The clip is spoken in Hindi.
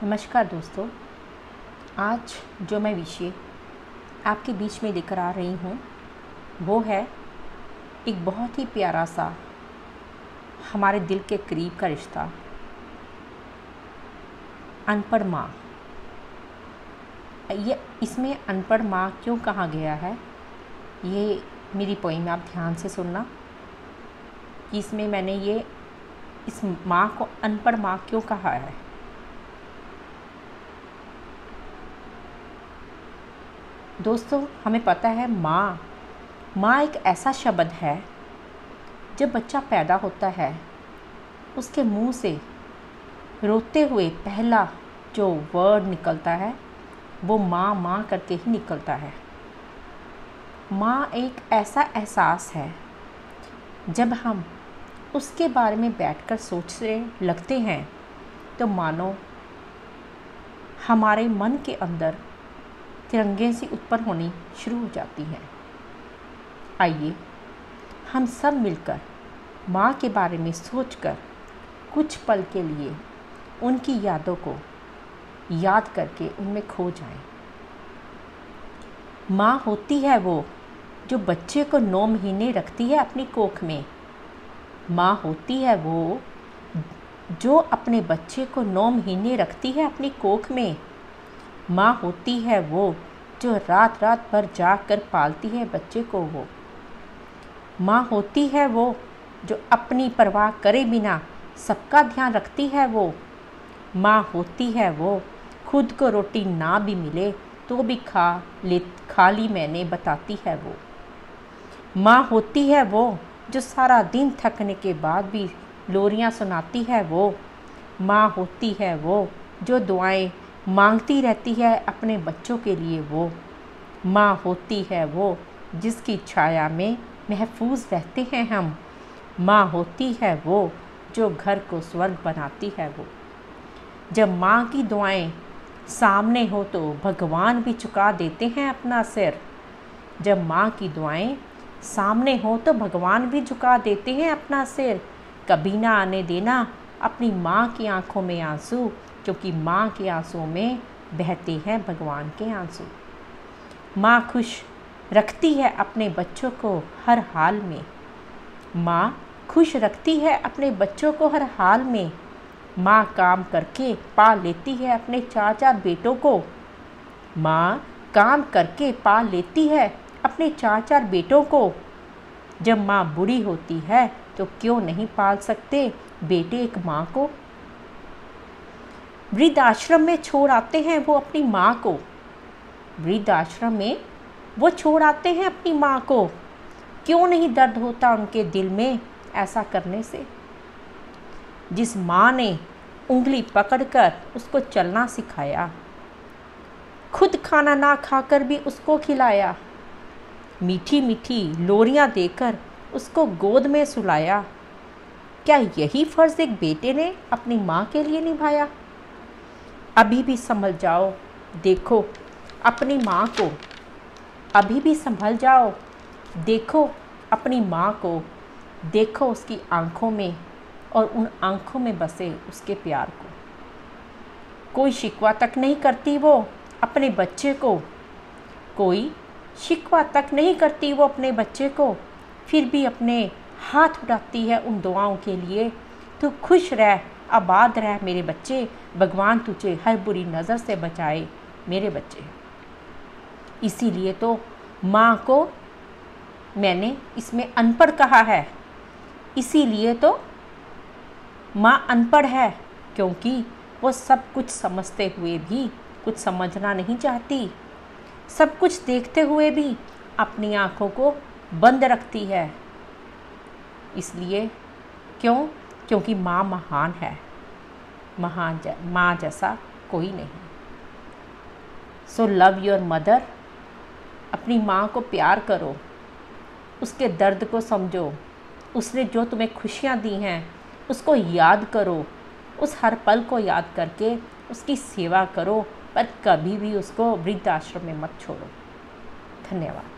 नमस्कार दोस्तों, आज जो मैं विषय आपके बीच में लेकर आ रही हूँ वो है एक बहुत ही प्यारा सा हमारे दिल के करीब का रिश्ता, अनपढ़ माँ। ये इसमें अनपढ़ माँ क्यों कहा गया है, ये मेरी पोइम आप ध्यान से सुनना कि इसमें मैंने इस माँ को अनपढ़ माँ क्यों कहा है। दोस्तों, हमें पता है माँ एक ऐसा शब्द है, जब बच्चा पैदा होता है उसके मुंह से रोते हुए पहला जो वर्ड निकलता है वो माँ करके ही निकलता है। माँ एक ऐसा एहसास है, जब हम उसके बारे में बैठकर सोचने लगते हैं तो मानो हमारे मन के अंदर तिरंगे से उत्पन्न होनी शुरू हो जाती हैं। आइए हम सब मिलकर माँ के बारे में सोचकर कुछ पल के लिए उनकी यादों को याद करके उनमें खो जाएं। माँ होती है वो जो बच्चे को 9 महीने रखती है अपनी कोख में। माँ होती है वो जो अपने बच्चे को 9 महीने रखती है अपनी कोख में। माँ होती है वो जो रात भर जागकर पालती है बच्चे को। वो माँ होती है वो जो अपनी परवाह करे बिना सबका ध्यान रखती है। वो माँ होती है वो खुद को रोटी ना भी मिले तो भी खा ली मैंने बताती है। वो माँ होती है वो जो सारा दिन थकने के बाद भी लोरियां सुनाती है। वो माँ होती है वो जो दुआएं मांगती रहती है अपने बच्चों के लिए। वो माँ होती है वो जिसकी छाया में महफूज रहते हैं हम। माँ होती है वो जो घर को स्वर्ग बनाती है। वो जब माँ की दुआएं सामने हो तो भगवान भी झुका देते हैं अपना सिर। जब माँ की दुआएं सामने हो तो भगवान भी झुका देते हैं अपना सिर। कभी ना आने देना अपनी माँ की आंखों में आंसू, क्योंकि माँ के आंसुओं में बहते हैं भगवान के आंसू। माँ खुश रखती है अपने बच्चों को हर हाल में। माँ खुश रखती है अपने बच्चों को हर हाल में। माँ काम करके पाल लेती है अपने 4 बेटों को। माँ काम करके पाल लेती है अपने 4 बेटों को। जब माँ बूढ़ी होती है तो क्यों नहीं पाल सकते बेटे एक माँ को। वृद्धाश्रम में छोड़ आते हैं वो अपनी माँ को। वृद्धाश्रम में वो छोड़ आते हैं अपनी माँ को। क्यों नहीं दर्द होता उनके दिल में ऐसा करने से। जिस माँ ने उंगली पकड़कर उसको चलना सिखाया, खुद खाना ना खाकर भी उसको खिलाया, मीठी मीठी लोरियां देकर उसको गोद में सुलाया, क्या यही फर्ज एक बेटे ने अपनी माँ के लिए निभाया। अभी भी संभल जाओ, देखो अपनी माँ को। अभी भी संभल जाओ, देखो अपनी माँ को। देखो उसकी आंखों में और उन आंखों में बसे उसके प्यार को। कोई शिकवा तक नहीं करती वो अपने बच्चे को। कोई शिकवा तक नहीं करती वो अपने बच्चे को, फिर भी अपने हाथ उठाती है उन दुआओं के लिए। तू खुश रह, आबाद रह मेरे बच्चे, भगवान तुझे हर बुरी नज़र से बचाए मेरे बच्चे। इसीलिए तो माँ को मैंने इसमें अनपढ़ कहा है। इसीलिए तो माँ अनपढ़ है, क्योंकि वो सब कुछ समझते हुए भी कुछ समझना नहीं चाहती। सब कुछ देखते हुए भी अपनी आँखों को बंद रखती है। इसलिए क्योंकि माँ महान है। माँ जैसा कोई नहीं। So love your mother. अपनी माँ को प्यार करो, उसके दर्द को समझो। उसने जो तुम्हें खुशियाँ दी हैं उसको याद करो। उस हर पल को याद करके उसकी सेवा करो, पर कभी भी उसको वृद्धाश्रम में मत छोड़ो। धन्यवाद।